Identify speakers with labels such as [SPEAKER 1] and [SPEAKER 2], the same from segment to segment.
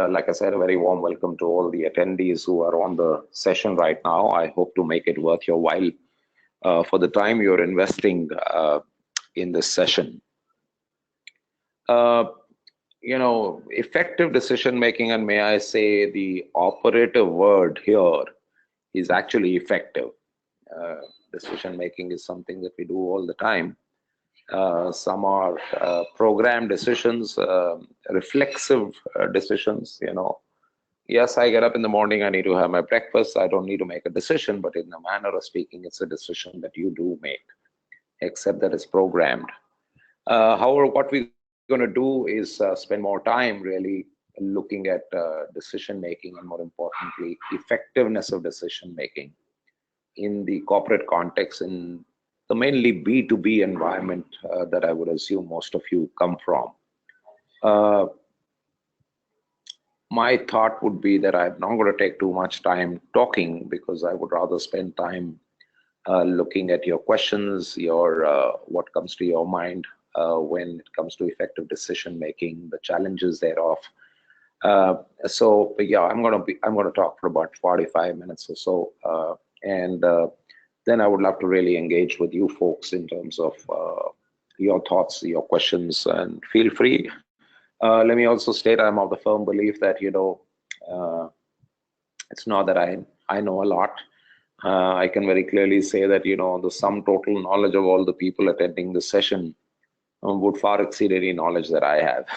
[SPEAKER 1] Like I said, a very warm welcome to all the attendees who are on the session right now. I hope to make it worth your while for the time you're investing in this session. Uh, Effective decision making, and may I say the operative word here is actually effective. Uh, Decision making is something that we do all the time. Some are programmed decisions, reflexive decisions. Yes, I get up in the morning, I need to have my breakfast. I don't need to make a decision, but in the manner of speaking, it's a decision that you do make, except that it's programmed. However, what we're going to do is spend more time really looking at decision making, and more importantly, effectiveness of decision making in the corporate context, in the mainly B2B environment that I would assume most of you come from. My thought would be that I'm not going to take too much time talking, because I would rather spend time looking at your questions, your what comes to your mind when it comes to effective decision making, the challenges thereof. So yeah, I'm going to talk for about 45 minutes or so, and then I would love to really engage with you folks in terms of your thoughts, your questions, and feel free. Let me also state I'm of the firm belief that it's not that I know a lot. I can very clearly say that the sum total knowledge of all the people attending this session would far exceed any knowledge that I have.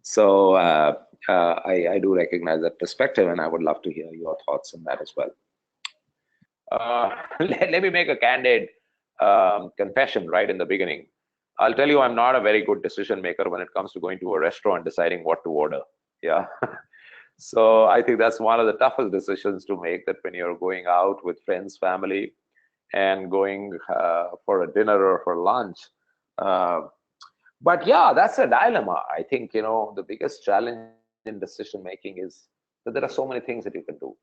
[SPEAKER 1] So I do recognize that perspective, and I would love to hear your thoughts on that as well. Let me make a candid confession right in the beginning. I'll tell you, I'm not a very good decision maker when it comes to going to a restaurant, deciding what to order. Yeah. So I think that's one of the toughest decisions to make, that when you're going out with friends, family, and going for a dinner or for lunch. But yeah, that's a dilemma. I think, the biggest challenge in decision making is that there are so many things that you can do.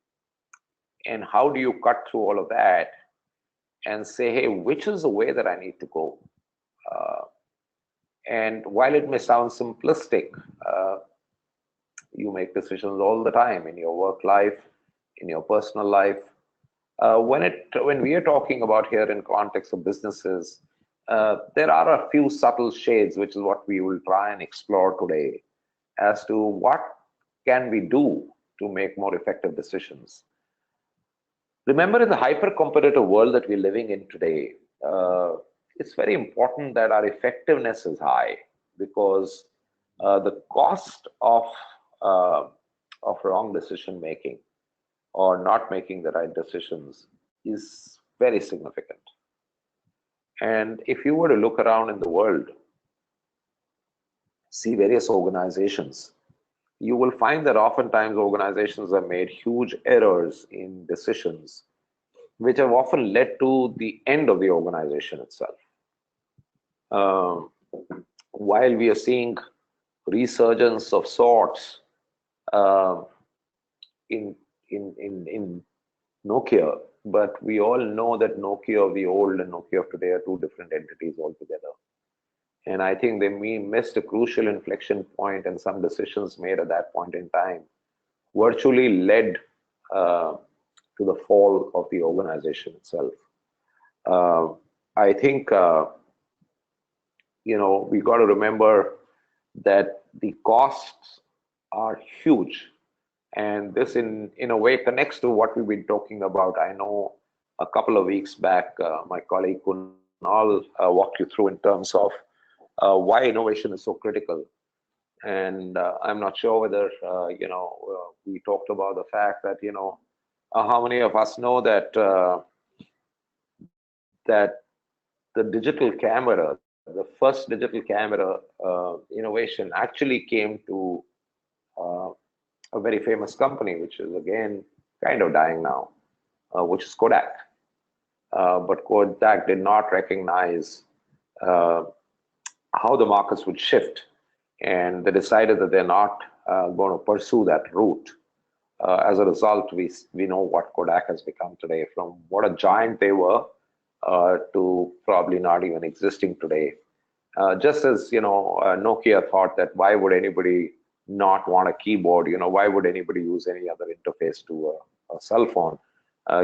[SPEAKER 1] And how do you cut through all of that and say, hey, which is the way that I need to go? And while it may sound simplistic, you make decisions all the time in your work life, in your personal life. When we are talking about here in context of businesses, there are a few subtle shades, which is what we will try and explore today, as to what can we do to make more effective decisions. Remember, in the hyper-competitive world that we're living in today, it's very important that our effectiveness is high, because the cost of wrong decision making or not making the right decisions is very significant. And if you were to look around in the world, see various organizations, you will find that oftentimes organizations have made huge errors in decisions, which have often led to the end of the organization itself. While we are seeing resurgence of sorts in Nokia, but we all know that Nokia of the old and Nokia of today are two different entities altogether. And I think they missed a crucial inflection point, and some decisions made at that point in time virtually led to the fall of the organization itself. I think we got to remember that the costs are huge, and this in a way connects to what we've been talking about. I know a couple of weeks back, my colleague Kunal walked you through in terms of why innovation is so critical. And I'm not sure whether we talked about the fact that how many of us know that that the digital camera, the first digital camera innovation, actually came to a very famous company, which is again kind of dying now, which is Kodak. But Kodak did not recognize how the markets would shift, and they decided that they're not going to pursue that route. As a result, we know what Kodak has become today, from what a giant they were to probably not even existing today. Just as Nokia thought that why would anybody not want a keyboard. Why would anybody use any other interface to a cell phone?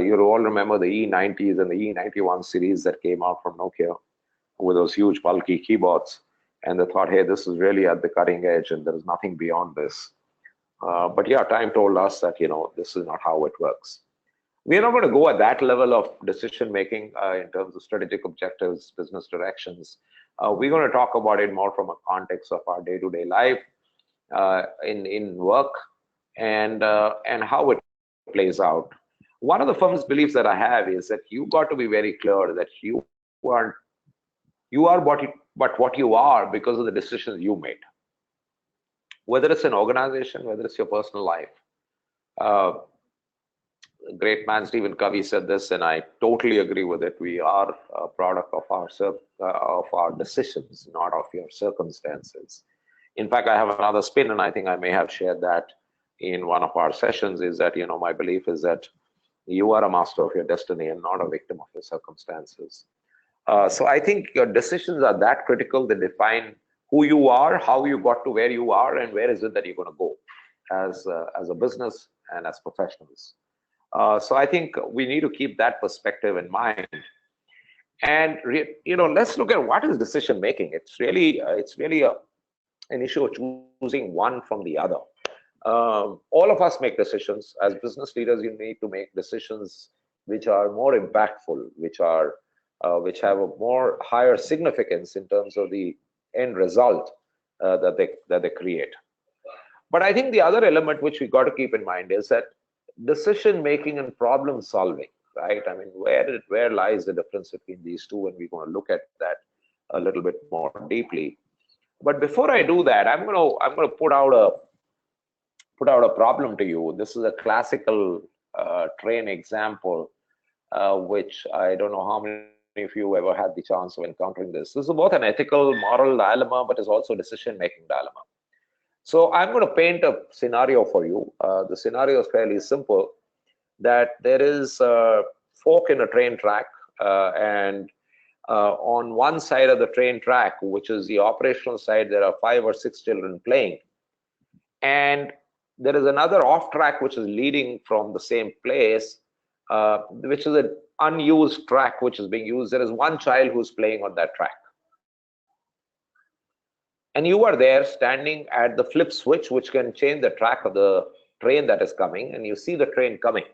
[SPEAKER 1] You all remember the E90s and the E91 series that came out from Nokia with those huge bulky keyboards, and they thought, hey, this is really at the cutting edge and there is nothing beyond this. But yeah, time told us that this is not how it works. We're not going to go at that level of decision making in terms of strategic objectives, business directions. We're going to talk about it more from a context of our day-to-day life, in work, and how it plays out. One of the firm's beliefs that I have is that you got to be very clear that you are what you are because of the decisions you made. Whether it's an organization, whether it's your personal life. Great man Stephen Covey said this, and I totally agree with it. We are a product of our decisions, not of your circumstances. In fact, I have another spin, and I think I may have shared that in one of our sessions, is that, my belief is that you are a master of your destiny and not a victim of your circumstances. So I think your decisions are that critical. They define who you are, how you got to where you are, and where is it that you're going to go as a business and as professionals. So I think we need to keep that perspective in mind. And let's look at what is decision making. It's really an issue of choosing one from the other. All of us make decisions. As business leaders, you need to make decisions which are more impactful, which have a more higher significance in terms of the end result that they create. But I think the other element which we got to keep in mind is that decision making and problem solving, right? I mean, where lies the difference between these two? And we're going to look at that a little bit more deeply. But before I do that, I'm going to put out a problem to you. This is a classical train example, which I don't know how many of you ever had the chance of encountering this. This is both an ethical, moral dilemma, but it's also a decision-making dilemma. So I'm going to paint a scenario for you. The scenario is fairly simple, that there is a fork in a train track, and on one side of the train track, which is the operational side, there are 5 or 6 children playing. And there is another off track which is leading from the same place, which is an unused track which is being used. There is one child who's playing on that track. And you are there standing at the flip switch, which can change the track of the train that is coming, and you see the train coming.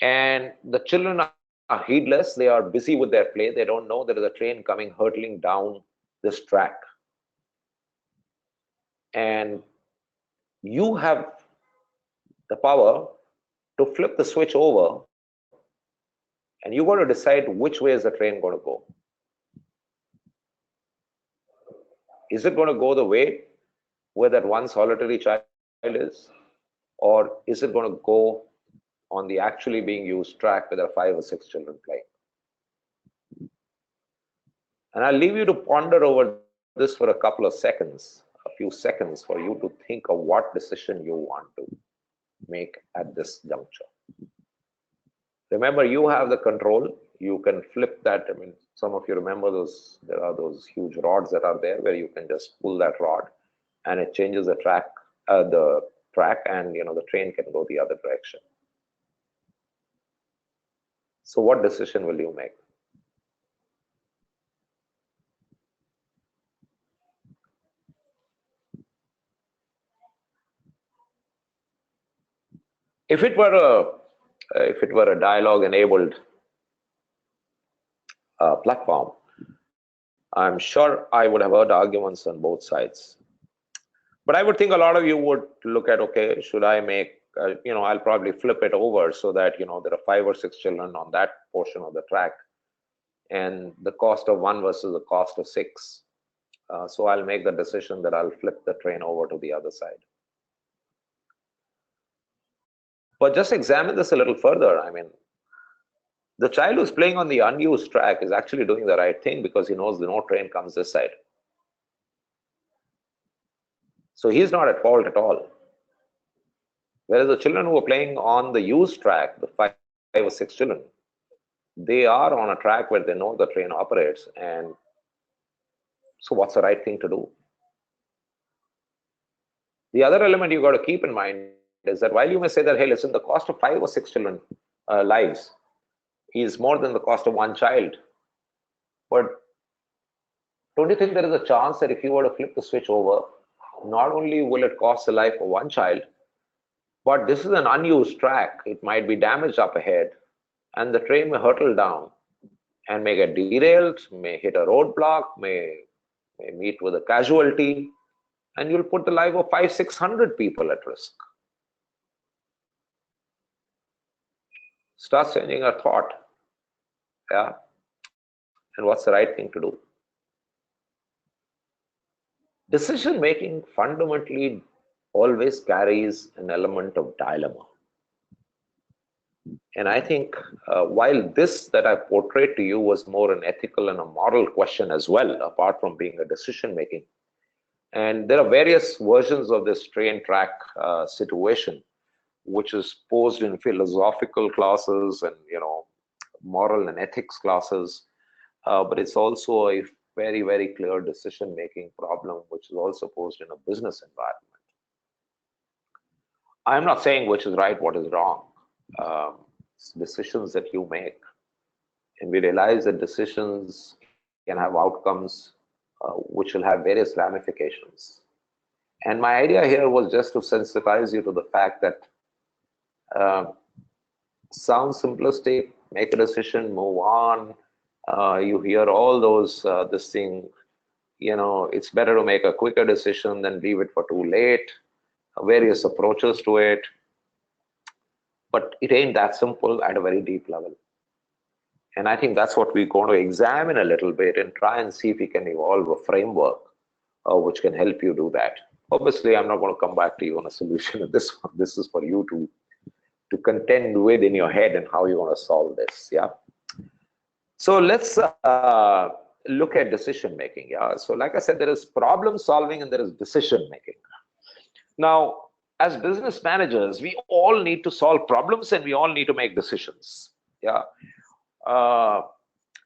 [SPEAKER 1] And the children are heedless. They are busy with their play. They don't know there is a train coming hurtling down this track. And you have the power to flip the switch over, and you got to decide which way is the train going to go. Is it going to go the way where that one solitary child is, or is it going to go on the actually being used track where there are 5 or 6 children playing? And I'll leave you to ponder over this for a couple of seconds, a few seconds, for you to think of what decision you want to make at this juncture. Remember, you have the control. You can flip that. I mean, some of you remember those, there are those huge rods that are there where you can just pull that rod and it changes the track, and the train can go the other direction. So what decision will you make? If it were a dialogue-enabled platform, I'm sure I would have heard arguments on both sides. But I would think a lot of you would look at, okay, should I make, I'll probably flip it over so that, there are 5 or 6 children on that portion of the track, and the cost of 1 versus the cost of 6. So I'll make the decision that I'll flip the train over to the other side. But just examine this a little further. I mean, the child who's playing on the unused track is actually doing the right thing because he knows no train comes this side. So he's not at fault at all. Whereas the children who are playing on the used track, the 5 or 6 children, they are on a track where they know the train operates. And so what's the right thing to do? The other element you got to keep in mind is that while you may say that, hey, listen, the cost of 5 or 6 children lives is more than the cost of one child, but don't you think there is a chance that if you were to flip the switch over, not only will it cost the life of one child, but this is an unused track. It might be damaged up ahead, and the train may hurtle down and may get derailed, may hit a roadblock, may meet with a casualty, and you'll put the life of 500-600 people at risk. Start changing our thought. Yeah. And what's the right thing to do? Decision making fundamentally always carries an element of dilemma. And I think while this that I portrayed to you was more an ethical and a moral question as well, apart from being a decision making, and there are various versions of this train track situation, which is posed in philosophical classes and moral and ethics classes, but it's also a very, very clear decision making problem, which is also posed in a business environment. I'm not saying which is right, what is wrong. Decisions that you make, and we realize that decisions can have outcomes which will have various ramifications. And my idea here was just to sensitize you to the fact that sounds simplistic, make a decision, move on. You hear all those, this thing, it's better to make a quicker decision than leave it for too late, various approaches to it. But it ain't that simple at a very deep level. And I think that's what we're going to examine a little bit and try and see if we can evolve a framework which can help you do that. Obviously, I'm not going to come back to you on a solution of this one. This is for you to contend with in your head and how you want to solve this. Yeah. So let's look at decision making. Yeah. So like I said, there is problem solving and there is decision making. Now, as business managers, we all need to solve problems and we all need to make decisions. Yeah.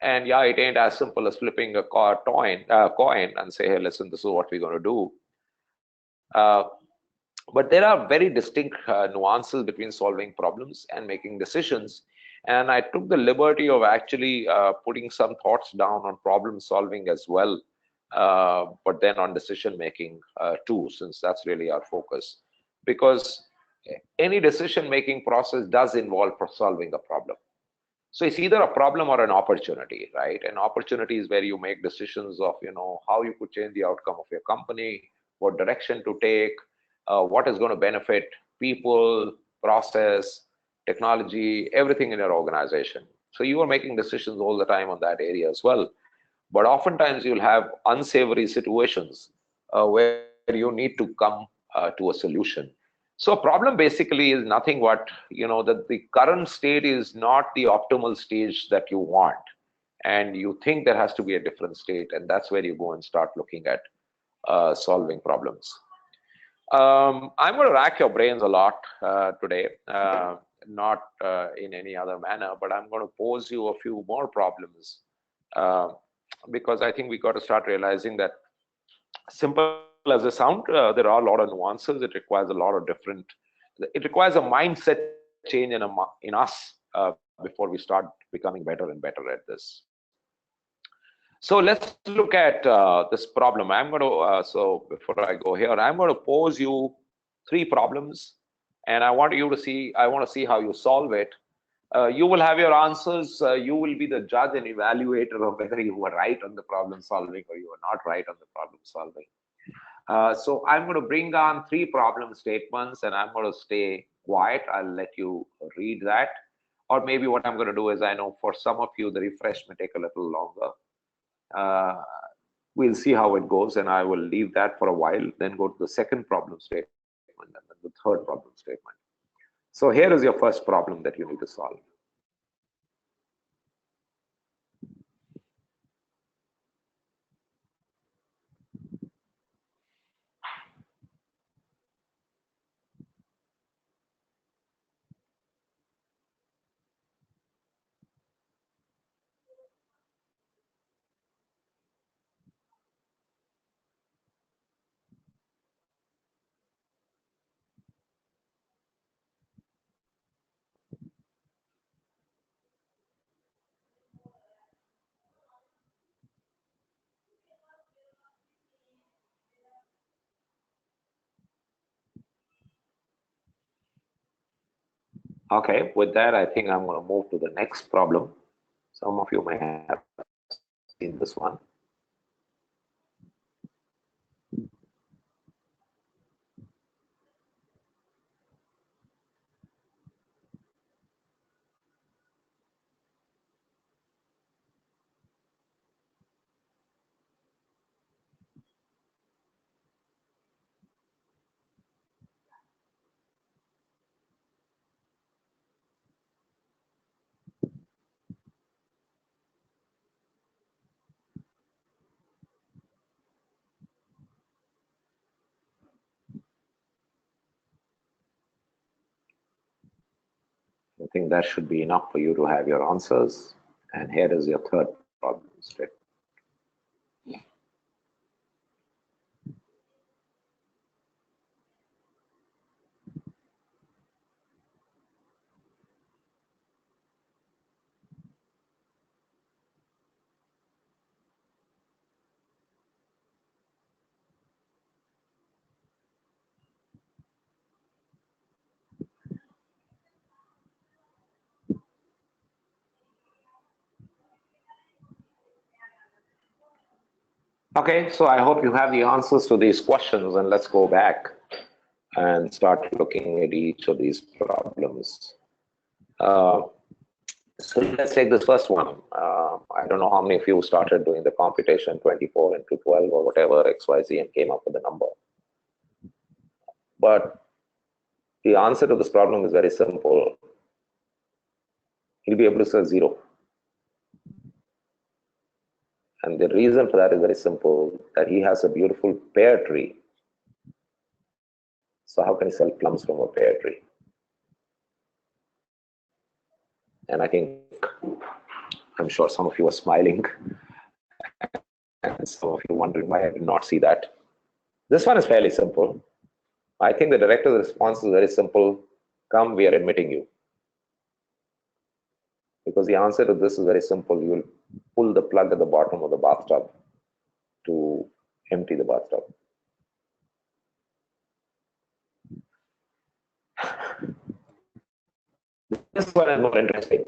[SPEAKER 1] And yeah, it ain't as simple as flipping a coin and say, hey, listen, this is what we're going to do. But there are very distinct nuances between solving problems and making decisions. And I took the liberty of actually putting some thoughts down on problem solving as well, but then on decision making too, since that's really our focus. Because any decision making process does involve solving a problem. So it's either a problem or an opportunity, right? An opportunity is where you make decisions of, how you could change the outcome of your company, what direction to take, what is going to benefit people, process, technology, everything in your organization. So you are making decisions all the time on that area as well. But oftentimes you'll have unsavory situations where you need to come to a solution. So a problem basically is nothing but, that the current state is not the optimal stage that you want. And you think there has to be a different state. And that's where you go and start looking at solving problems. I'm going to rack your brains a lot today, not in any other manner, but I'm going to pose you a few more problems because I think we got to start realizing that simple as a sound, there are a lot of nuances. It requires a lot of different, it requires a mindset change in us before we start becoming better and better at this. So let's look at this problem. I'm going to, so before I go here, I'm going to pose you 3 problems and I want to see how you solve it. You will have your answers. You will be the judge and evaluator of whether you were right on the problem solving or you were not right on the problem solving. So I'm going to bring on 3 problem statements and I'm going to stay quiet. I'll let you read that. Or maybe what I'm going to do is, I know for some of you, the refresh may take a little longer. We'll see how it goes and I will leave that for a while, then go to the second problem statement and then the third problem statement. So here is your first problem that you need to solve. Okay, with that, I think I'm going to move to the next problem. Some of you may have seen this one. I think that should be enough for you to have your answers. And here is your third problem statement. Okay, so I hope you have the answers to these questions, and let's go back and start looking at each of these problems. So let's take this first one. I don't know how many of you started doing the computation 24 into 12 or whatever XYZ and came up with a number. But the answer to this problem is very simple. He'll be able to say 0. And the reason for that is very simple, that he has a beautiful pear tree. So how can he sell plums from a pear tree? And I think, I'm sure some of you are smiling, and some of you wondering why I did not see that. This one is fairly simple. I think the director's response is very simple. Come, we are admitting you. Because the answer to this is very simple. You will pull the plug at the bottom of the bathtub to empty the bathtub. This one is more interesting.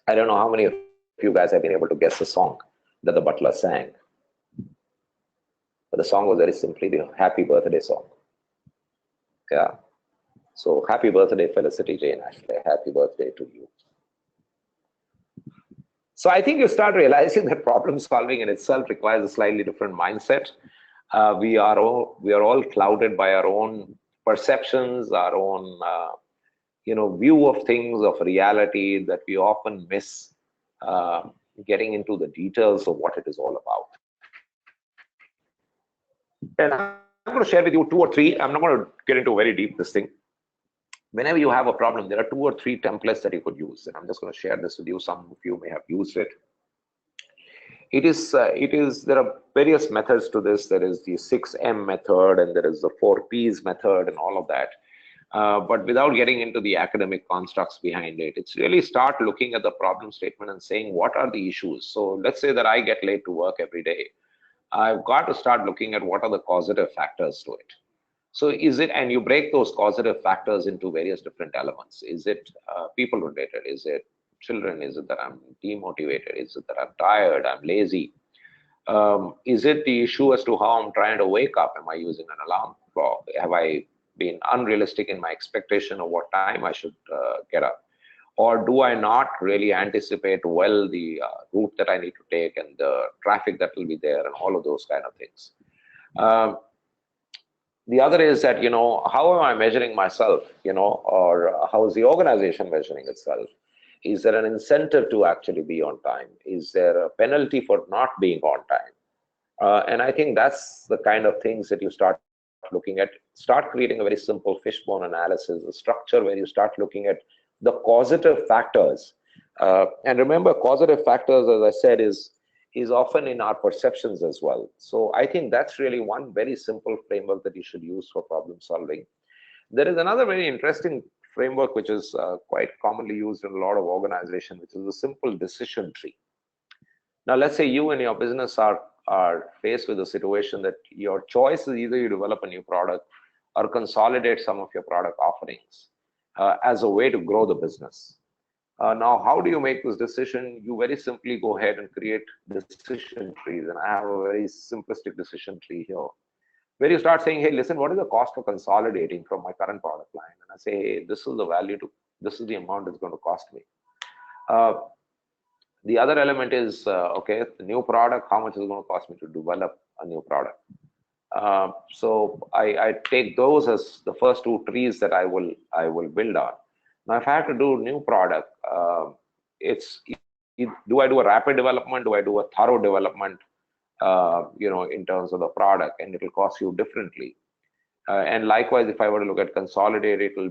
[SPEAKER 1] I don't know how many of you guys have been able to guess the song that the butler sang. But the song was very simply the happy birthday song. Yeah. So happy birthday, Felicity Jane Ashley. Happy birthday to you. So I think you start realizing that problem solving in itself requires a slightly different mindset. We are all clouded by our own perceptions, our own view of things, of reality, that we often miss getting into the details of what it is all about. And I'm going to share with you 2 or 3. I'm not going to get into very deep this thing. Whenever you have a problem, there are 2 or 3 templates that you could use. And I'm just going to share this with you. Some of you may have used it. There are various methods to this. There is the 6M method, and there is the 4 Ps method, and all of that. But without getting into the academic constructs behind it, it's really start looking at the problem statement and saying, what are the issues? So let's say that I get late to work every day. I've got to start looking at what are the causative factors to it. So and you break those causative factors into various different elements. Is it people related? Is it children? Is it that I'm demotivated? Is it that I'm tired? I'm lazy? Is it the issue as to how I'm trying to wake up? Am I using an alarm clock? Have I been unrealistic in my expectation of what time I should get up? Or do I not really anticipate well the route that I need to take and the traffic that will be there and all of those kind of things? The other is that, how am I measuring myself, or how is the organization measuring itself? Is there an incentive to actually be on time? Is there a penalty for not being on time? And I think that's the kind of things that you start looking at. Start creating a very simple fishbone analysis, a structure where you start looking at the causative factors. And remember, causative factors, as I said, is often in our perceptions as well. So I think that's really one very simple framework that you should use for problem solving. There is another very interesting framework which is quite commonly used in a lot of organizations, which is a simple decision tree. Now, let's say you and your business are faced with a situation that your choice is either you develop a new product or consolidate some of your product offerings. as a way to grow the business. Now, how do you make this decision? You very simply go ahead and create decision trees. And I have a very simplistic decision tree here, where you start saying, hey, listen, what is the cost for consolidating from my current product line? And I say, hey, this is the value to, this is the amount it's going to cost me. The other element is, okay, the new product, how much is it going to cost me to develop a new product? So I take those as the first two trees that I will build on. Now, if I have to do a new product, do I do a rapid development? Do I do a thorough development? In terms of the product, and it will cost you differently. And likewise, if I were to look at consolidate, it'll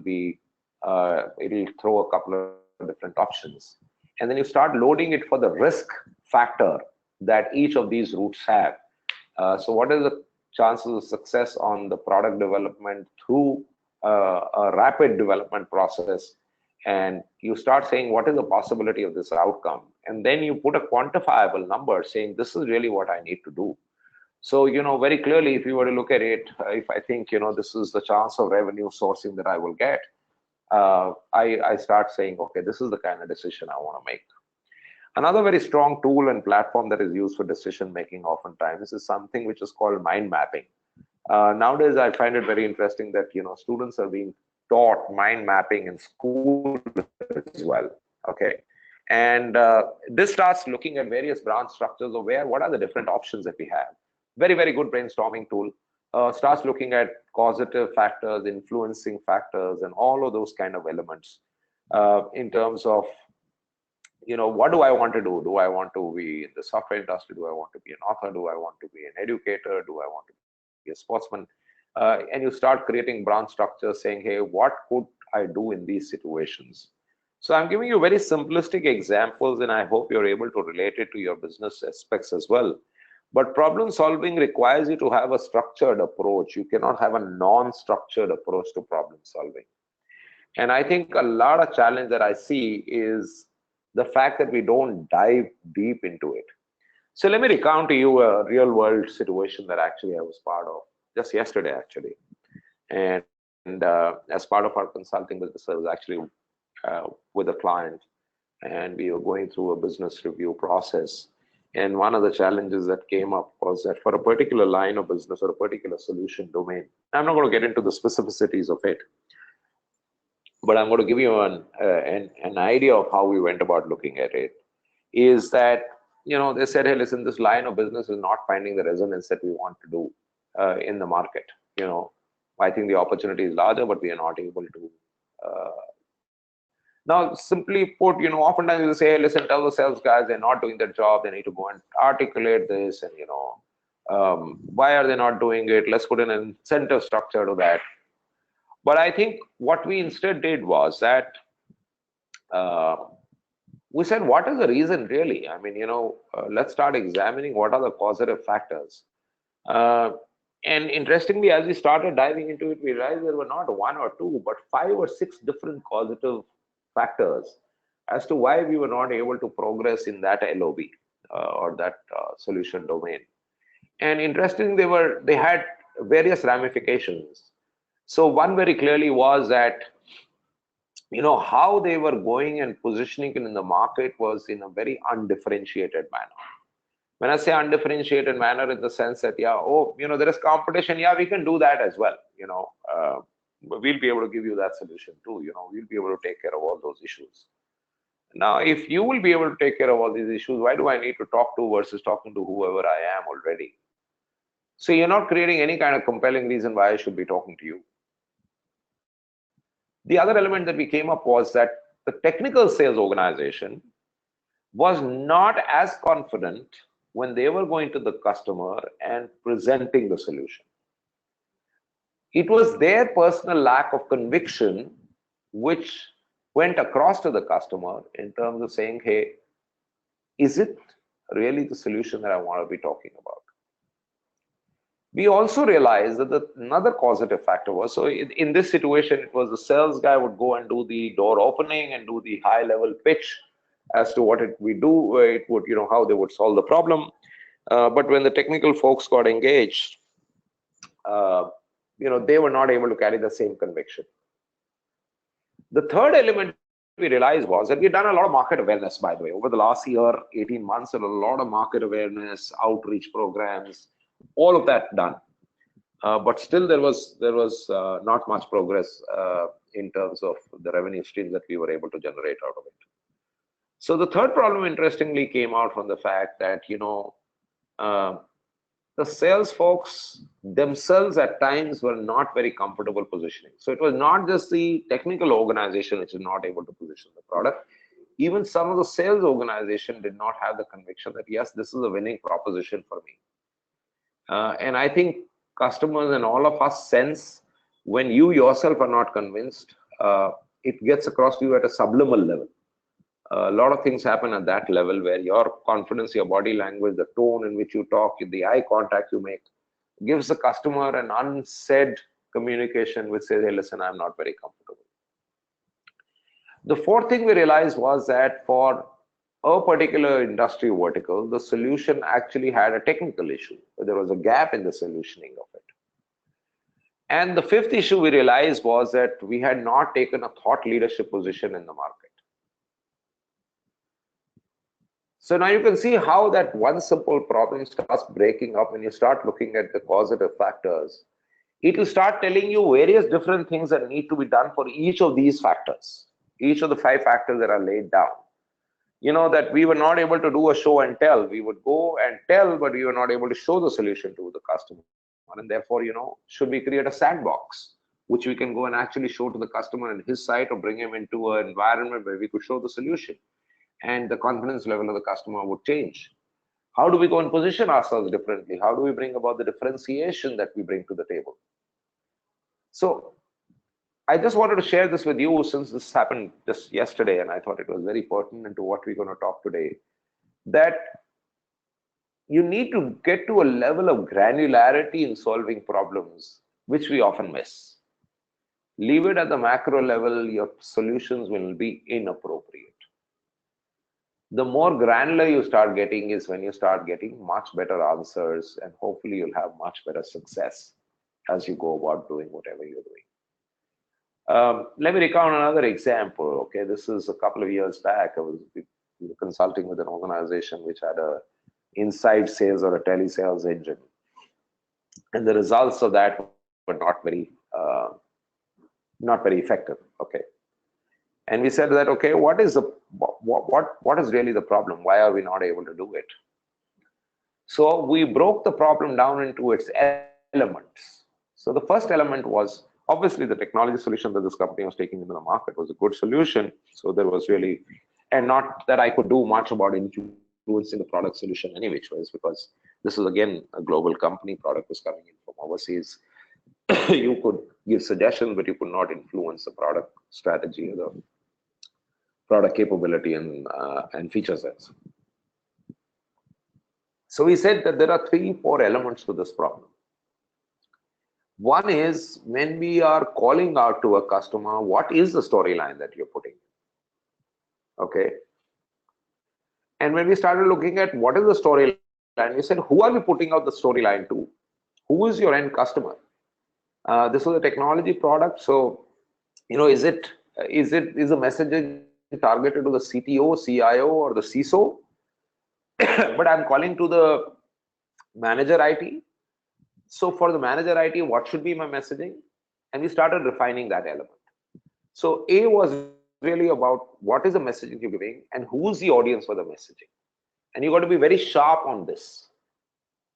[SPEAKER 1] throw a couple of different options. And then you start loading it for the risk factor that each of these routes have. So what is the chances of success on the product development through a rapid development process? And you start saying, what is the possibility of this outcome? And then you put a quantifiable number saying, this is really what I need to do. So, very clearly, if you were to look at it, if I think, this is the chance of revenue sourcing that I will get, I start saying, okay, this is the kind of decision I want to make. Another very strong tool and platform that is used for decision making oftentimes is something which is called mind mapping. Nowadays, I find it very interesting that, students are being taught mind mapping in school as well. Okay. And this starts looking at various branch structures of what are the different options that we have. Very, very good brainstorming tool. Starts looking at causative factors, influencing factors, and all of those kind of elements in terms of, what do I want to do? Do I want to be in the software industry? Do I want to be an author? Do I want to be an educator? Do I want to be a sportsman? And you start creating branch structures saying, hey, what could I do in these situations? So I'm giving you very simplistic examples, and I hope you're able to relate it to your business aspects as well. But problem solving requires you to have a structured approach. You cannot have a non-structured approach to problem solving. And I think a lot of challenge that I see is the fact that we don't dive deep into it. So let me recount to you a real world situation that actually I was part of just yesterday, actually. And as part of our consulting business, I was actually with a client, and we were going through a business review process. And one of the challenges that came up was that for a particular line of business or a particular solution domain, I'm not going to get into the specificities of it, but I'm going to give you an idea of how we went about looking at it, is that, they said, hey, listen, this line of business is not finding the resonance that we want to do in the market. I think the opportunity is larger, but we are not able to. Now, simply put, oftentimes you say, hey, listen, tell the sales guys they're not doing their job. They need to go and articulate this, and why are they not doing it? Let's put an incentive structure to that. But I think what we instead did was that we said, what is the reason really? I mean, let's start examining what are the causative factors. And interestingly, as we started diving into it, we realized there were not one or two, but 5 or 6 different causative factors as to why we were not able to progress in that LOB or that solution domain. And interestingly, they had various ramifications. So one very clearly was that, how they were going and positioning it in the market was in a very undifferentiated manner. When I say undifferentiated manner, in the sense that, there is competition. Yeah, we can do that as well. We'll be able to give you that solution too. We'll be able to take care of all those issues. Now, if you will be able to take care of all these issues, why do I need to talk to versus talking to whoever I am already? So you're not creating any kind of compelling reason why I should be talking to you. The other element that we came up was that the technical sales organization was not as confident when they were going to the customer and presenting the solution. It was their personal lack of conviction which went across to the customer in terms of saying, hey, is it really the solution that I want to be talking about? We also realized that another causative factor was, so in this situation, it was the sales guy would go and do the door opening and do the high level pitch as to what we do, it would, how they would solve the problem. But when the technical folks got engaged, they were not able to carry the same conviction. The third element we realized was that we've done a lot of market awareness, by the way. Over the last year, 18 months, a lot of market awareness, outreach programs, all of that done. But still there was not much progress in terms of the revenue streams that we were able to generate out of it. So the third problem, interestingly, came out from the fact that, the sales folks themselves at times were not very comfortable positioning. So it was not just the technical organization which is not able to position the product. Even some of the sales organization did not have the conviction that, yes, this is a winning proposition for me. And I think customers and all of us sense when you yourself are not convinced, it gets across to you at a subliminal level. A lot of things happen at that level where your confidence, your body language, the tone in which you talk, the eye contact you make, gives the customer an unsaid communication which says, hey, listen, I'm not very comfortable. The fourth thing we realized was that for a particular industry vertical, the solution actually had a technical issue. There was a gap in the solutioning of it. And the fifth issue we realized was that we had not taken a thought leadership position in the market. So now you can see how that one simple problem starts breaking up when you start looking at the causative factors. It will start telling you various different things that need to be done for each of these factors, each of the 5 factors that are laid down. That we were not able to do a show and tell. We would go and tell, but we were not able to show the solution to the customer. And therefore, should we create a sandbox, which we can go and actually show to the customer in his site, or bring him into an environment where we could show the solution, and the confidence level of the customer would change. How do we go and position ourselves differently? How do we bring about the differentiation that we bring to the table? So I just wanted to share this with you since this happened just yesterday, and I thought it was very pertinent to what we're going to talk today, that you need to get to a level of granularity in solving problems, which we often miss. Leave it at the macro level, your solutions will be inappropriate. The more granular you start getting is when you start getting much better answers, and hopefully you'll have much better success as you go about doing whatever you're doing. Let me recount another example. Okay, this is a couple of years back. I was consulting with an organization which had a inside sales or a telesales engine, and the results of that were not very effective. Okay, and we said that, okay, what is really the problem? Why are we not able to do it? So we broke the problem down into its elements. So the first element was obviously the technology solution that this company was taking into the market was a good solution. So there was really, and not that I could do much about influencing the product solution any which ways, because this is again a global company. Product was coming in from overseas. You could give suggestions, but you could not influence the product strategy or the product capability and feature sets. So we said that there are 3-4 elements to this problem. One is when we are calling out to a customer, what is the storyline that you're putting? Okay. And when we started looking at what is the storyline, we said, who are we putting out the storyline to? Who is your end customer? This was a technology product. So, is the messaging targeted to the CTO, CIO, or the CISO? But I'm calling to the manager IT. So for the manager IT, what should be my messaging? And we started refining that element. So A was really about what is the messaging you're giving and who's the audience for the messaging. And you got to be very sharp on this,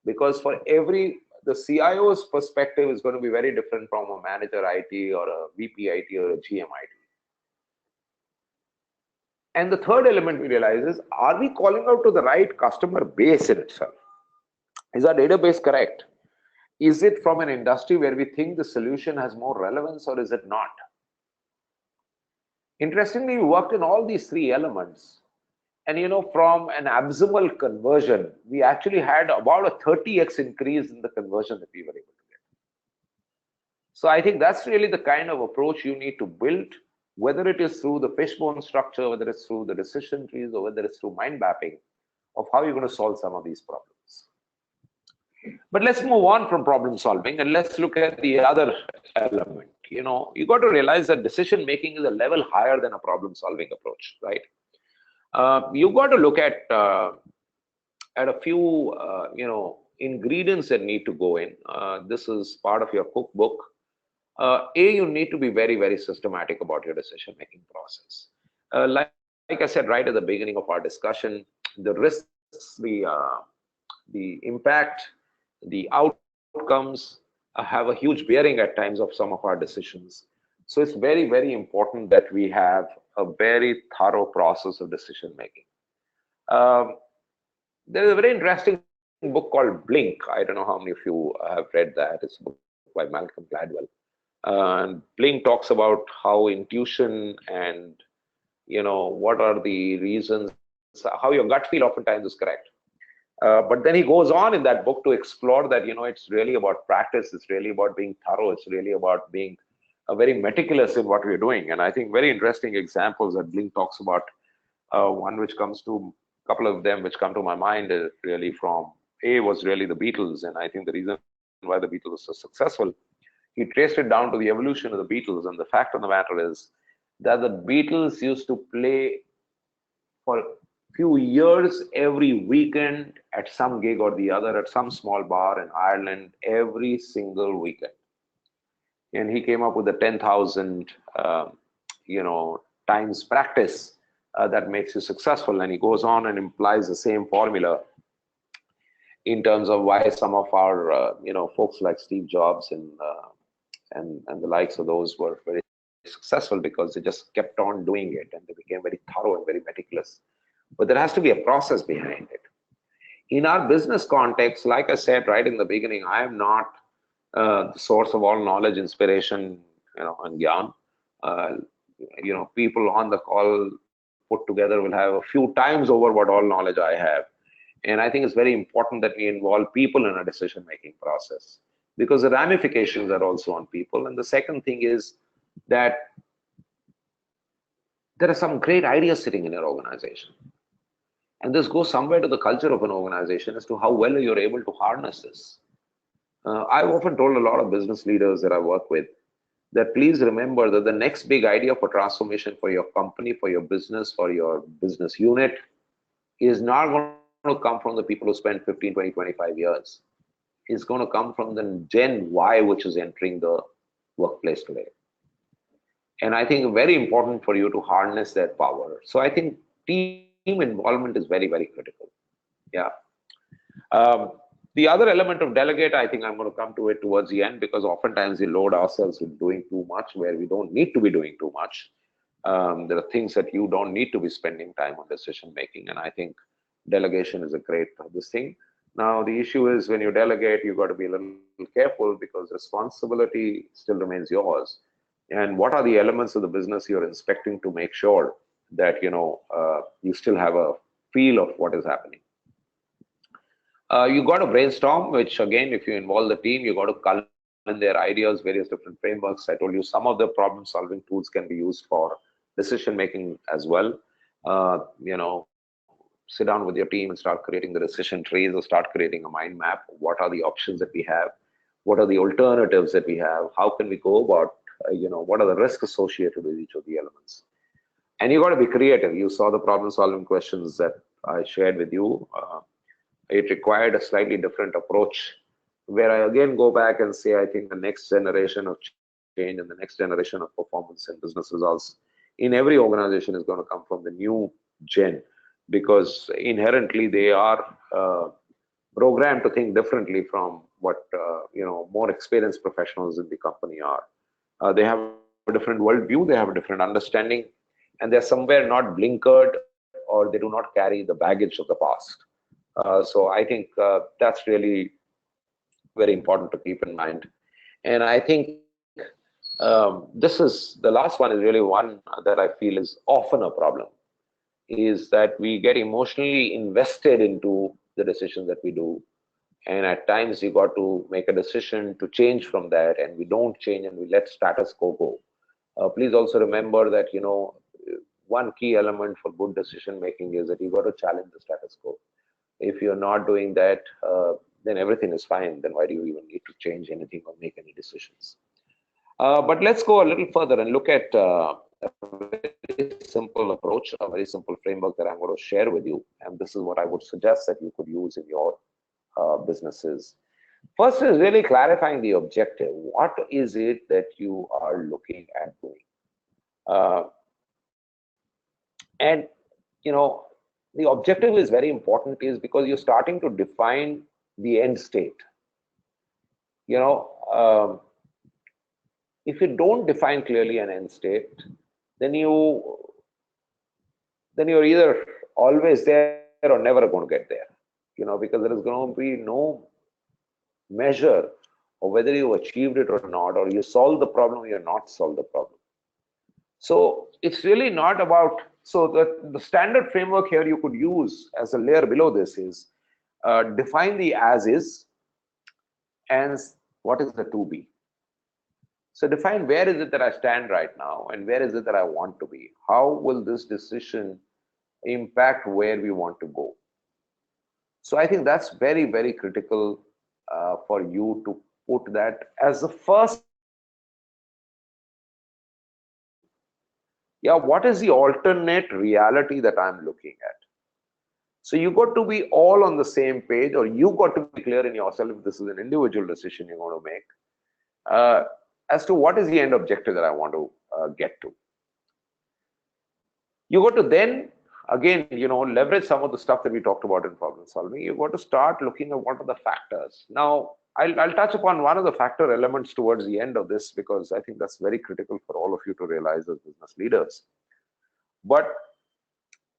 [SPEAKER 1] because for the CIO's perspective is going to be very different from a manager IT or a VP IT or a GM IT. And the third element we realize is, are we calling out to the right customer base in itself? Is our database correct? Is it from an industry where we think the solution has more relevance, or is it not? Interestingly, we worked in all these 3 elements. And from an abysmal conversion, we actually had about a 30x increase in the conversion that we were able to get. So I think that's really the kind of approach you need to build, whether it is through the fishbone structure, whether it's through the decision trees, or whether it's through mind mapping of how you're going to solve some of these problems. But let's move on from problem solving and let's look at the other element. you got to realize that decision making is a level higher than a problem solving approach, right? You got to look at a few ingredients that need to go in. This is part of your cookbook. You need to be very, very systematic about your decision making process. Like I said right at the beginning of our discussion, the risks, the impact, the outcomes have a huge bearing at times of some of our decisions. So it's very, very important that we have a very thorough process of decision making. There is a very interesting book called Blink. I don't know how many of you have read that. It's a book by Malcolm Gladwell. And Blink talks about how intuition and what are the reasons, how your gut feel oftentimes is correct. But then he goes on in that book to explore that it's really about practice. It's really about being thorough. It's really about being very meticulous in what we're doing. And I think very interesting examples that Blink talks about. One which comes to a couple of them which come to my mind is really from was really the Beatles. And I think the reason why the Beatles were so successful, he traced it down to the evolution of the Beatles. And the fact of the matter is that the Beatles used to play for a few years every weekend at some gig or the other at some small bar in Ireland every single weekend. And he came up with the 10,000 times practice that makes you successful. And he goes on and implies the same formula in terms of why some of our folks like Steve Jobs and the likes of those were very successful, because they just kept on doing it and they became very thorough and very meticulous. But there has to be a process behind it. In our business context, like I said right in the beginning, I am not the source of all knowledge, inspiration, and gyan. People on the call put together will have a few times over what all knowledge I have. And I think it's very important that we involve people in a decision-making process, because the ramifications are also on people. And the second thing is that there are some great ideas sitting in your organization. And this goes somewhere to the culture of an organization as to how well you're able to harness this. I've often told a lot of business leaders that I work with that please remember that the next big idea for transformation for your company, for your business, for your business unit is not going to come from the people who spend 15, 20, 25 years. It's going to come from the Gen Y, which is entering the workplace today. And I think very important for you to harness that power. So I think team involvement is very, very critical. Yeah. The other element of delegate, I think I'm going to come to it towards the end, because oftentimes we load ourselves with doing too much where we don't need to be doing too much. There are things that you don't need to be spending time on decision making. And I think delegation is a great this thing. Now, the issue is when you delegate, you've got to be a little careful, because responsibility still remains yours. And what are the elements of the business you're inspecting to make sure that you still have a feel of what is happening. You got to brainstorm, which again, if you involve the team, you got to cull in their ideas, various different frameworks. I told you some of the problem solving tools can be used for decision making as well. Sit down with your team and start creating the decision trees, or start creating a mind map. What are the options that we have? What are the alternatives that we have? How can we go about, what are the risks associated with each of the elements? And you got to be creative. You saw the problem solving questions that I shared with you. It required a slightly different approach, where I again go back and say, I think the next generation of change and the next generation of performance and business results in every organization is going to come from the new gen, because inherently they are programmed to think differently from what more experienced professionals in the company are. They have a different worldview, they have a different understanding, and they're somewhere not blinkered, or they do not carry the baggage of the past. So I think that's really very important to keep in mind. And I think this is the last one, is really one that I feel is often a problem, is that we get emotionally invested into the decisions that we do. And at times you got to make a decision to change from that, and we don't change and we let status quo go. Please also remember that, one key element for good decision making is that you got to challenge the status quo. If you're not doing that, then everything is fine. Then why do you even need to change anything or make any decisions? But let's go a little further and look at a very simple approach, a very simple framework that I'm going to share with you. And this is what I would suggest that you could use in your businesses. First is really clarifying the objective. What is it that you are looking at doing? Uh, and, you know, the objective is very important is because you're starting to define the end state. You know, if you don't define clearly an end state, then you're either always there or never going to get there. You know, because there is going to be no measure of whether you achieved it or not, or you solved the problem or you're not solved the problem. So it's really not about, so the standard framework here you could use as a layer below this is define the as is and what is the to be. So define where is it that I stand right now and where is it that I want to be. How will this decision impact where we want to go? So I think that's very, very critical for you to put that as the first. Yeah, what is the alternate reality that I'm looking at? So you got to be all on the same page, or you got to be clear in yourself if this is an individual decision you're going to make, as to what is the end objective that I want to get to. You got to then, again, you know, leverage some of the stuff that we talked about in problem solving. You got to start looking at what are the factors. Now, I'll touch upon one of the factor elements towards the end of this, because I think that's very critical for all of you to realize as business leaders. But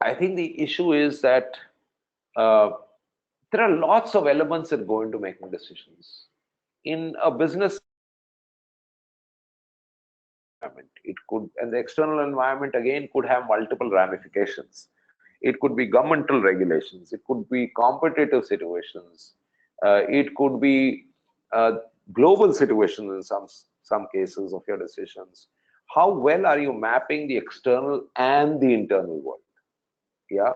[SPEAKER 1] I think the issue is that there are lots of elements that go into making decisions. In a business environment, it could, and the external environment again could have multiple ramifications. It could be governmental regulations, it could be competitive situations, it could be global situations in some cases of your decisions. How well are you mapping the external and the internal world? Yeah.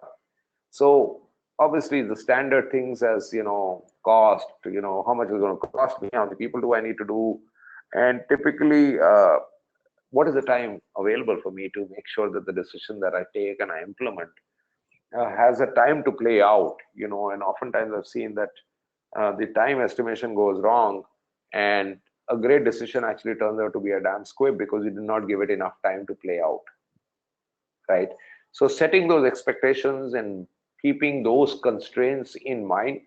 [SPEAKER 1] So obviously the standard things as, you know, cost, you know, how much is it going to cost me, how many people do I need to do, and typically what is the time available for me to make sure that the decision that I take and I implement has a time to play out, you know. And oftentimes I've seen that the time estimation goes wrong and a great decision actually turns out to be a damn squib because you did not give it enough time to play out, right? So setting those expectations and keeping those constraints in mind.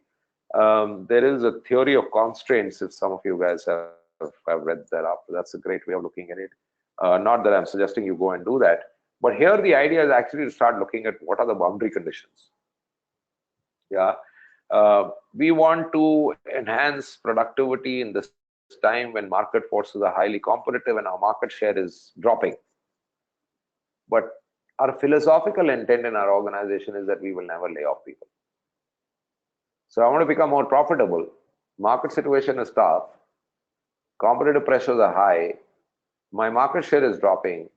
[SPEAKER 1] There is a theory of constraints, if some of you guys have read that up. That's a great way of looking at it. Not that I'm suggesting you go and do that, but here the idea is actually to start looking at what are the boundary conditions. Yeah, we want to enhance productivity in this time when market forces are highly competitive and our market share is dropping. But our philosophical intent in our organization is that we will never lay off people. So I want to become more profitable. Market situation is tough. Competitive pressures are high. My market share is dropping.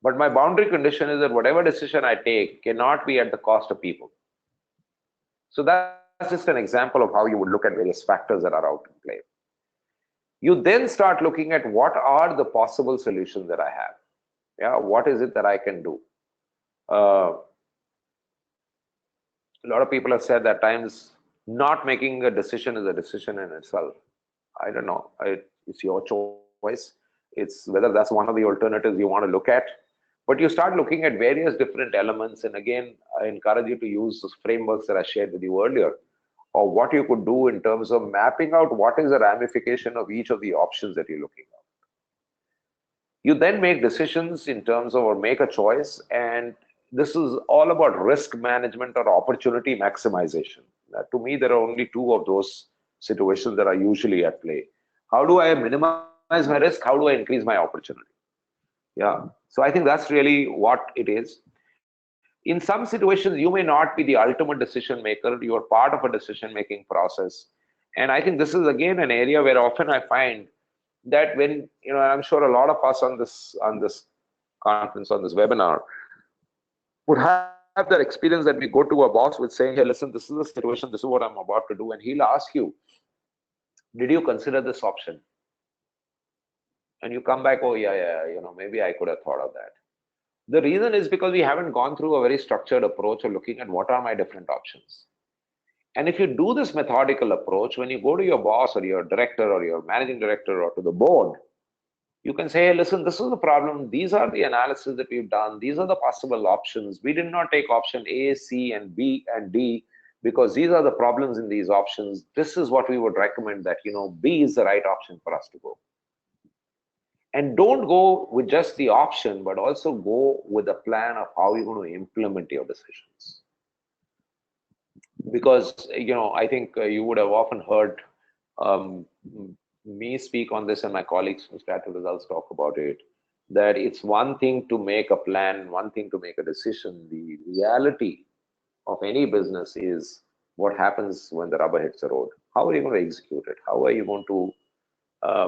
[SPEAKER 1] But my boundary condition is that whatever decision I take cannot be at the cost of people. So that's just an example of how you would look at various factors that are out in play. You then start looking at what are the possible solutions that I have. Yeah, what is it that I can do? A lot of people have said that times not making a decision is a decision in itself. I don't know. It's your choice. It's whether that's one of the alternatives you want to look at. But you start looking at various different elements. And again, I encourage you to use those frameworks that I shared with you earlier, or what you could do in terms of mapping out what is the ramification of each of the options that you're looking at. You then make decisions in terms of, or make a choice, and this is all about risk management or opportunity maximization. To me, there are only two of those situations that are usually at play. How do I minimize my risk? How do I increase my opportunity? Yeah. So I think that's really what it is. In some situations, you may not be the ultimate decision maker. You are part of a decision-making process. And I think this is, again, an area where often I find that when, you know, I'm sure a lot of us on this conference, on this webinar, would have that experience that we go to a boss with saying, hey, listen, this is the situation, this is what I'm about to do. And he'll ask you, did you consider this option? and you come back, oh yeah, maybe I could have thought of that. The reason is because we haven't gone through a very structured approach of looking at what are my different options. And if you do this methodical approach, when you go to your boss or your director or your managing director or to the board, you can say, hey, listen, this is the problem. These are the analysis that we've done. These are the possible options. We did not take option A, C, and B and D because these are the problems in these options. This is what we would recommend that, B is the right option for us to go. And don't go with just the option, but also go with a plan of how you're going to implement your decisions. Because, I think you would have often heard me speak on this and my colleagues from Strategic Results talk about it, that it's one thing to make a plan, one thing to make a decision. The reality of any business is what happens when the rubber hits the road. How are you going to execute it? How are you going to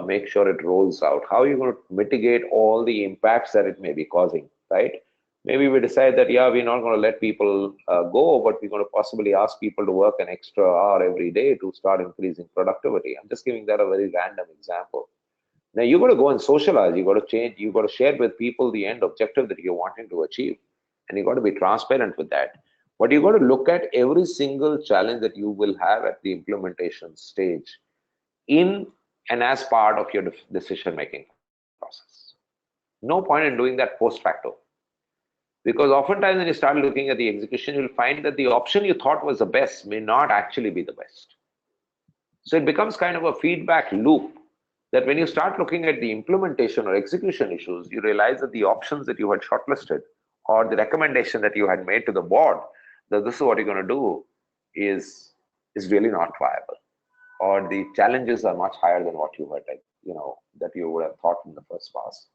[SPEAKER 1] make sure it rolls out? How are you going to mitigate all the impacts that it may be causing, right? Maybe we decide that, yeah, we're not going to let people go, but we're going to possibly ask people to work an extra hour every day to start increasing productivity. I'm just giving that a very random example. Now, you've got to go and socialize. You've got to change. You've got to share with people the end objective that you're wanting to achieve. And you've got to be transparent with that. But you've got to look at every single challenge that you will have at the implementation stage in and as part of your decision-making process. No point in doing that post facto. Because oftentimes when you start looking at the execution, you'll find that the option you thought was the best may not actually be the best. So it becomes kind of a feedback loop that when you start looking at the implementation or execution issues, you realize that the options that you had shortlisted or the recommendation that you had made to the board that this is what you're going to do is really not viable, or the challenges are much higher than what you had, that you would have thought in the first pass.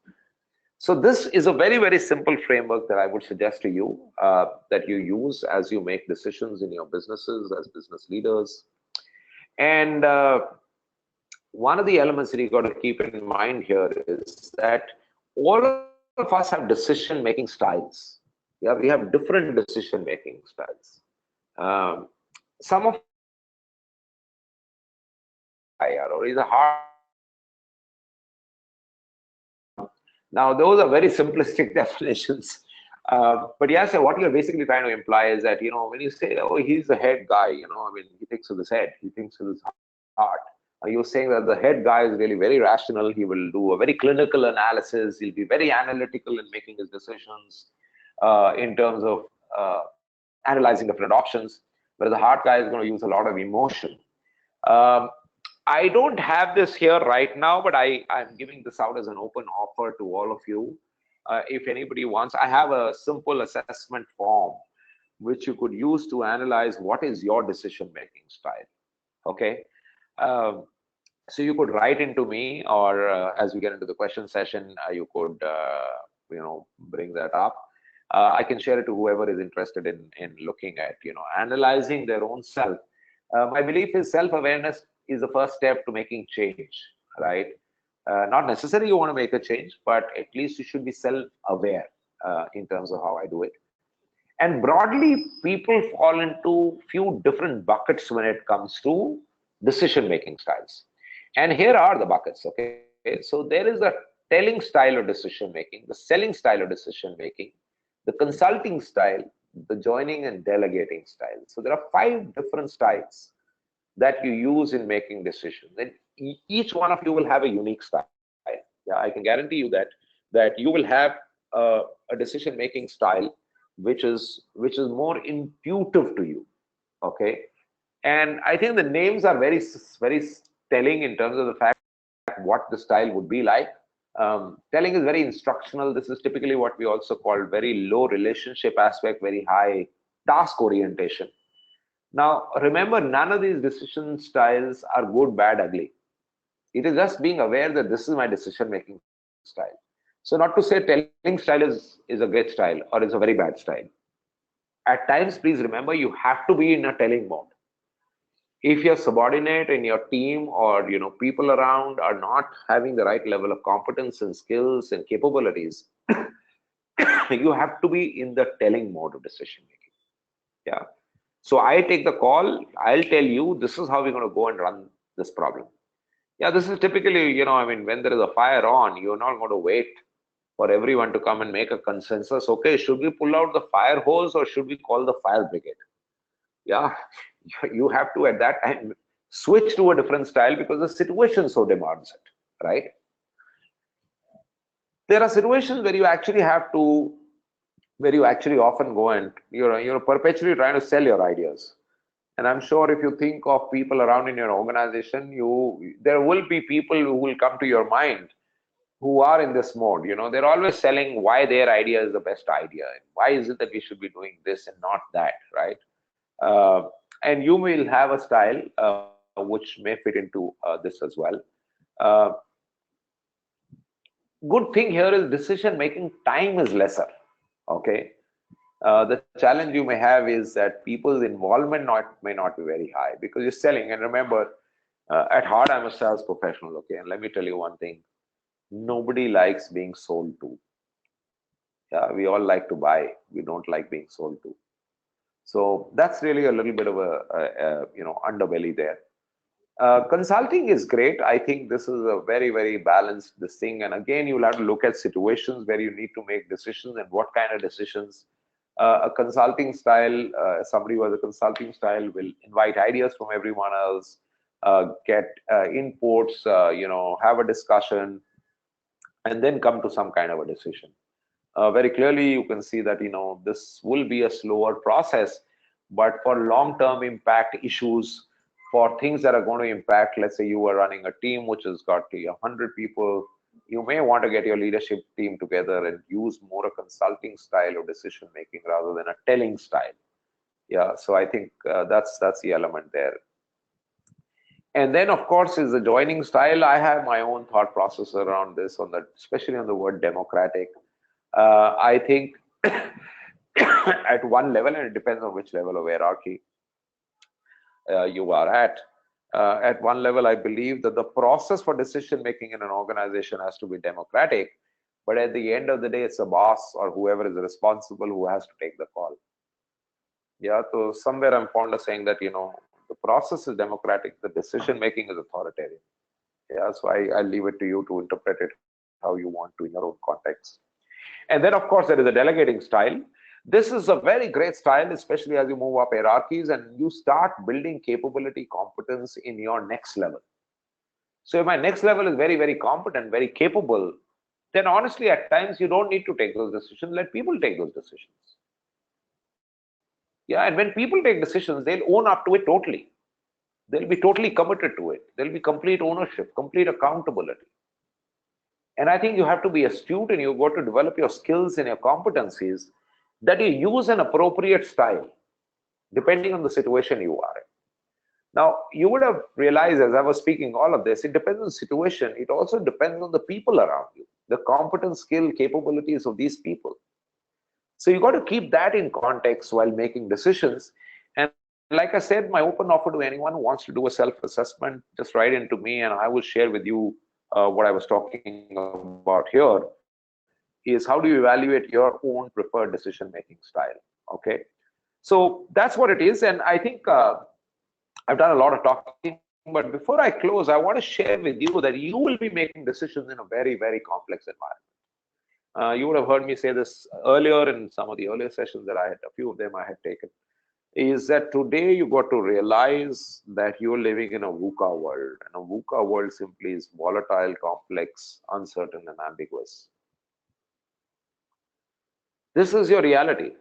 [SPEAKER 1] So this is a very, very simple framework that I would suggest to you that you use as you make decisions in your businesses as business leaders. And one of the elements that you got to keep in mind here is that all of us have decision-making styles. Yeah, we have different decision-making styles. Some of or is a hard. Now, those are very simplistic definitions. But yes, what you're basically trying to imply is that, when you say, oh, he's the head guy, he thinks with his head, he thinks with his heart. You're saying that the head guy is really very rational. He will do a very clinical analysis. He'll be very analytical in making his decisions in terms of analyzing different options. Whereas the heart guy is going to use a lot of emotion. I don't have this here right now, but I'm giving this out as an open offer to all of you. If anybody wants, I have a simple assessment form which you could use to analyze what is your decision-making style. Okay. So you could write into me, or as we get into the question session, you could, bring that up. I can share it to whoever is interested in looking at, analyzing their own self. My belief is self-awareness is the first step to making change, right? Not necessarily you want to make a change, but at least you should be self-aware in terms of how I do it. And broadly, people fall into few different buckets when it comes to decision-making styles. And here are the buckets, okay? So there is a telling style of decision-making, the selling style of decision-making, the consulting style, the joining and delegating style. So there are 5 different styles that you use in making decisions. And each one of you will have a unique style. Yeah, I can guarantee you that you will have a decision-making style which is more intuitive to you. Okay, and I think the names are very, very telling in terms of the fact what the style would be like. Telling is very instructional. This is typically what we also call very low relationship aspect, very high task orientation. Now, remember, none of these decision styles are good, bad, ugly. It is just being aware that this is my decision-making style. So not to say telling style is a great style or is a very bad style. At times, please remember, you have to be in a telling mode. If your subordinate in your team or people around are not having the right level of competence and skills and capabilities, you have to be in the telling mode of decision making. Yeah. So I take the call. I'll tell you this is how we're going to go and run this problem. Yeah, this is typically, I mean, when there is a fire on, you're not going to wait for everyone to come and make a consensus. Okay, should we pull out the fire hose or should we call the fire brigade? Yeah, you have to at that time switch to a different style because the situation so demands it, right? There are situations where you actually have to, where you actually often go and you're perpetually trying to sell your ideas. And I'm sure if you think of people around in your organization, there will be people who will come to your mind who are in this mode. They're always selling why their idea is the best idea and why is it that we should be doing this and not that, right? And you will have a style which may fit into this as well. Uh, Good thing here is decision making time is lesser. Okay. The challenge you may have is that people's involvement may not be very high because you're selling. And remember, at heart, I'm a sales professional. Okay. And let me tell you one thing: nobody likes being sold to. Yeah, we all like to buy. We don't like being sold to. So that's really a little bit of a underbelly there. Consulting is great. I think this is a very, very balanced this thing. And again, you'll have to look at situations where you need to make decisions and what kind of decisions. A consulting style, somebody who has a consulting style will invite ideas from everyone else, get inputs, have a discussion, and then come to some kind of a decision. Very clearly, you can see that this will be a slower process, but for long-term impact issues, for things that are going to impact, let's say you are running a team which has got 100 people, you may want to get your leadership team together and use more a consulting style of decision making rather than a telling style. Yeah, so I think that's the element there. And then, of course, is the joining style. I have my own thought process around this, especially on the word democratic. I think at one level, and it depends on which level of hierarchy you are at. At one level, I believe that the process for decision making in an organization has to be democratic, but at the end of the day, it's the boss or whoever is responsible who has to take the call. Yeah, so somewhere I'm fond of saying that the process is democratic, the decision making is authoritarian. Yeah, so I leave it to you to interpret it how you want to in your own context. And then, of course, there is a delegating style. This is a very great style, especially as you move up hierarchies and you start building capability, competence in your next level. So if my next level is very, very competent, very capable, then honestly, at times you don't need to take those decisions. Let people take those decisions. Yeah, and when people take decisions, they'll own up to it totally. They'll be totally committed to it. There'll be complete ownership, complete accountability. And I think you have to be astute and you've got to develop your skills and your competencies that you use an appropriate style depending on the situation you are in. Now, you would have realized as I was speaking all of this, it depends on the situation. It also depends on the people around you, the competence, skill, capabilities of these people. So you got to keep that in context while making decisions. And like I said, my open offer to anyone who wants to do a self-assessment, just write into me and I will share with you what I was talking about here is how do you evaluate your own preferred decision-making style, okay? So that's what it is. And I think I've done a lot of talking, but before I close, I want to share with you that you will be making decisions in a very, very complex environment. You would have heard me say this earlier in some of the earlier sessions that I had, a few of them I had taken, is that today you got to realize that you're living in a VUCA world. And a VUCA world simply is volatile, complex, uncertain, and ambiguous. This is your reality.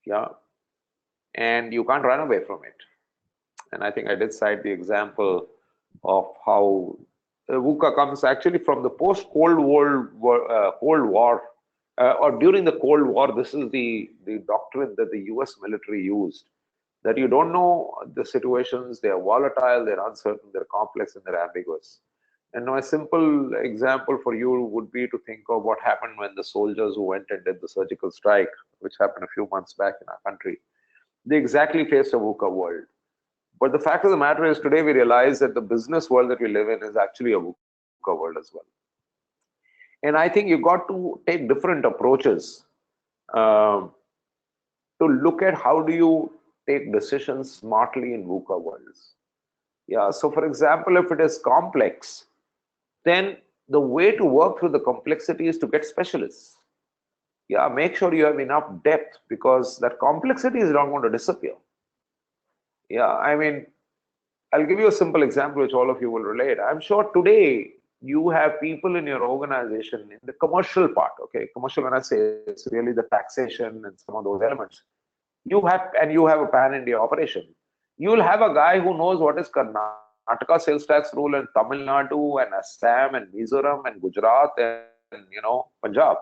[SPEAKER 1] Yeah. And you can't run away from it. And I think I did cite the example of how VUCA comes actually from the post-Cold War, or during the Cold War. This is the doctrine that the US military used, that you don't know the situations, they're volatile, they're uncertain, they're complex, and they're ambiguous. And now a simple example for you would be to think of what happened when the soldiers who went and did the surgical strike, which happened a few months back in our country, they exactly faced a VUCA world. But the fact of the matter is today we realize that the business world that we live in is actually a VUCA world as well. And I think you got to take different approaches uh, to look at how do you take decisions smartly in VUCA worlds. Yeah, so for example, if it is complex, then the way to work through the complexity is to get specialists. Yeah, make sure you have enough depth, because that complexity is not going to disappear. Yeah, I mean, I'll give you a simple example which all of you will relate. I'm sure today you have people in your organization in the commercial part. Okay, commercial, when I say, it's really the taxation and some of those elements. You have a pan-India operation. You'll have a guy who knows what is Karnataka sales tax rule and Tamil Nadu and Assam and Mizoram and Gujarat and Punjab.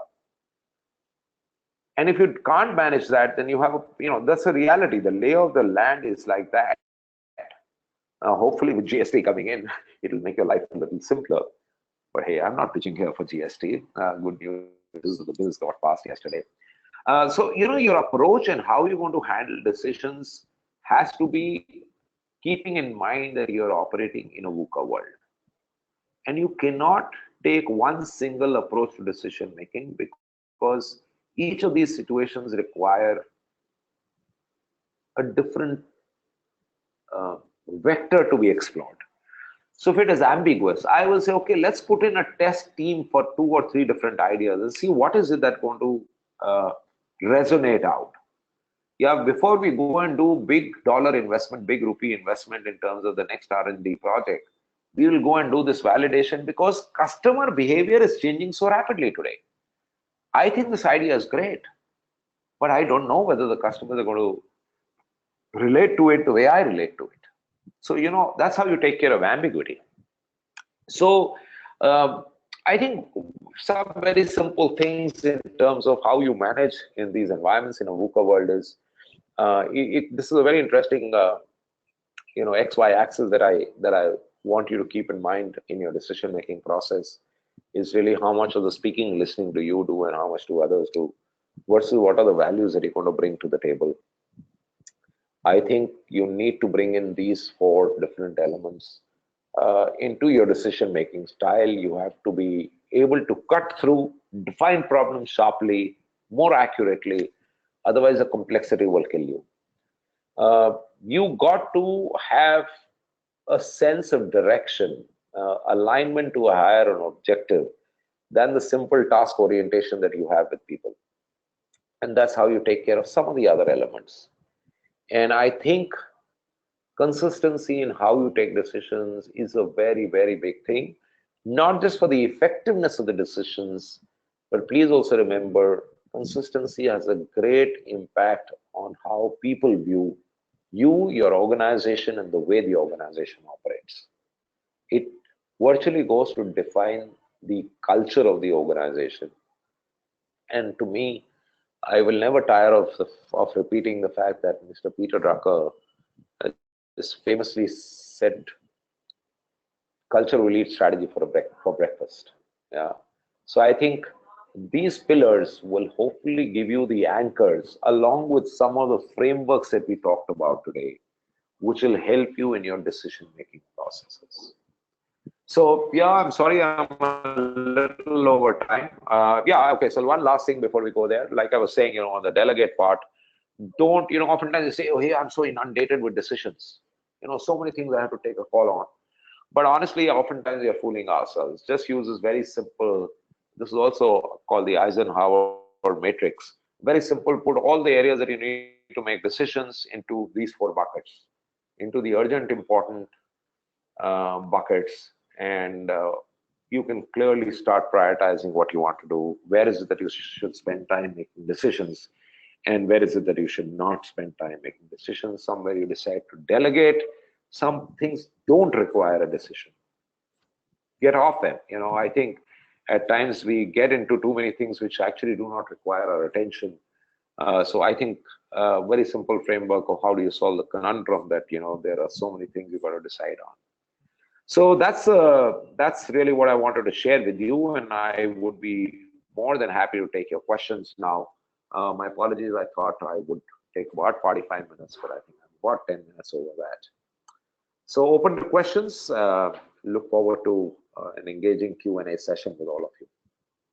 [SPEAKER 1] And if you can't manage that, then you have that's a reality. The lay of the land is like that. Hopefully, with GST coming in, it'll make your life a little simpler. But hey, I'm not pitching here for GST. Good news is the bills got passed yesterday. So, your approach and how you're going to handle decisions has to be keeping in mind that you're operating in a VUCA world. And you cannot take one single approach to decision making, because each of these situations require a different vector to be explored. So if it is ambiguous, I will say, okay, let's put in a test team for 2 or 3 different ideas and see what is it that's going to resonate out. Yeah, before we go and do big dollar investment, big rupee investment in terms of the next R&D project, we will go and do this validation, because customer behavior is changing so rapidly today. I think this idea is great, but I don't know whether the customers are going to relate to it the way I relate to it. So, that's how you take care of ambiguity. So, I think some very simple things in terms of how you manage in these environments in a VUCA world is, this is a very interesting, XY axis that I want you to keep in mind in your decision making process, is really how much of the speaking, listening do you do, and how much do others do, versus what are the values that you're going to bring to the table. I think you need to bring in these 4 different elements into your decision making style. You have to be able to cut through, define problems sharply, more accurately. Otherwise, the complexity will kill you. You got to have a sense of direction, alignment to a higher objective than the simple task orientation that you have with people. And that's how you take care of some of the other elements. And I think consistency in how you take decisions is a very, very big thing, not just for the effectiveness of the decisions, but please also remember, consistency has a great impact on how people view you, your organization, and the way the organization operates. It virtually goes to define the culture of the organization. And to me, I will never tire of repeating the fact that Mr. Peter Drucker has famously said, culture will eat strategy for breakfast. Yeah. So I think these pillars will hopefully give you the anchors, along with some of the frameworks that we talked about today, which will help you in your decision-making processes. So yeah, I'm sorry, I'm a little over time. Yeah, okay. So one last thing before we go there, like I was saying, on the delegate part, don't, oftentimes they say, oh, hey, I'm so inundated with decisions. So many things I have to take a call on. But honestly, oftentimes we are fooling ourselves. Just use this very simple. This is also called the Eisenhower matrix. Very simple. Put all the areas that you need to make decisions into these 4 buckets, into the urgent, important buckets, and you can clearly start prioritizing what you want to do. Where is it that you should spend time making decisions, and where is it that you should not spend time making decisions? Somewhere you decide to delegate. Some things don't require a decision. Get off them. I think at times we get into too many things which actually do not require our attention. So I think a very simple framework of how do you solve the conundrum that there are so many things you've got to decide on. So that's really what I wanted to share with you, and I would be more than happy to take your questions now. My apologies, I thought I would take about 45 minutes, but I think I'm about 10 minutes over that. So open to questions. Look forward to an engaging Q&A session with all of you.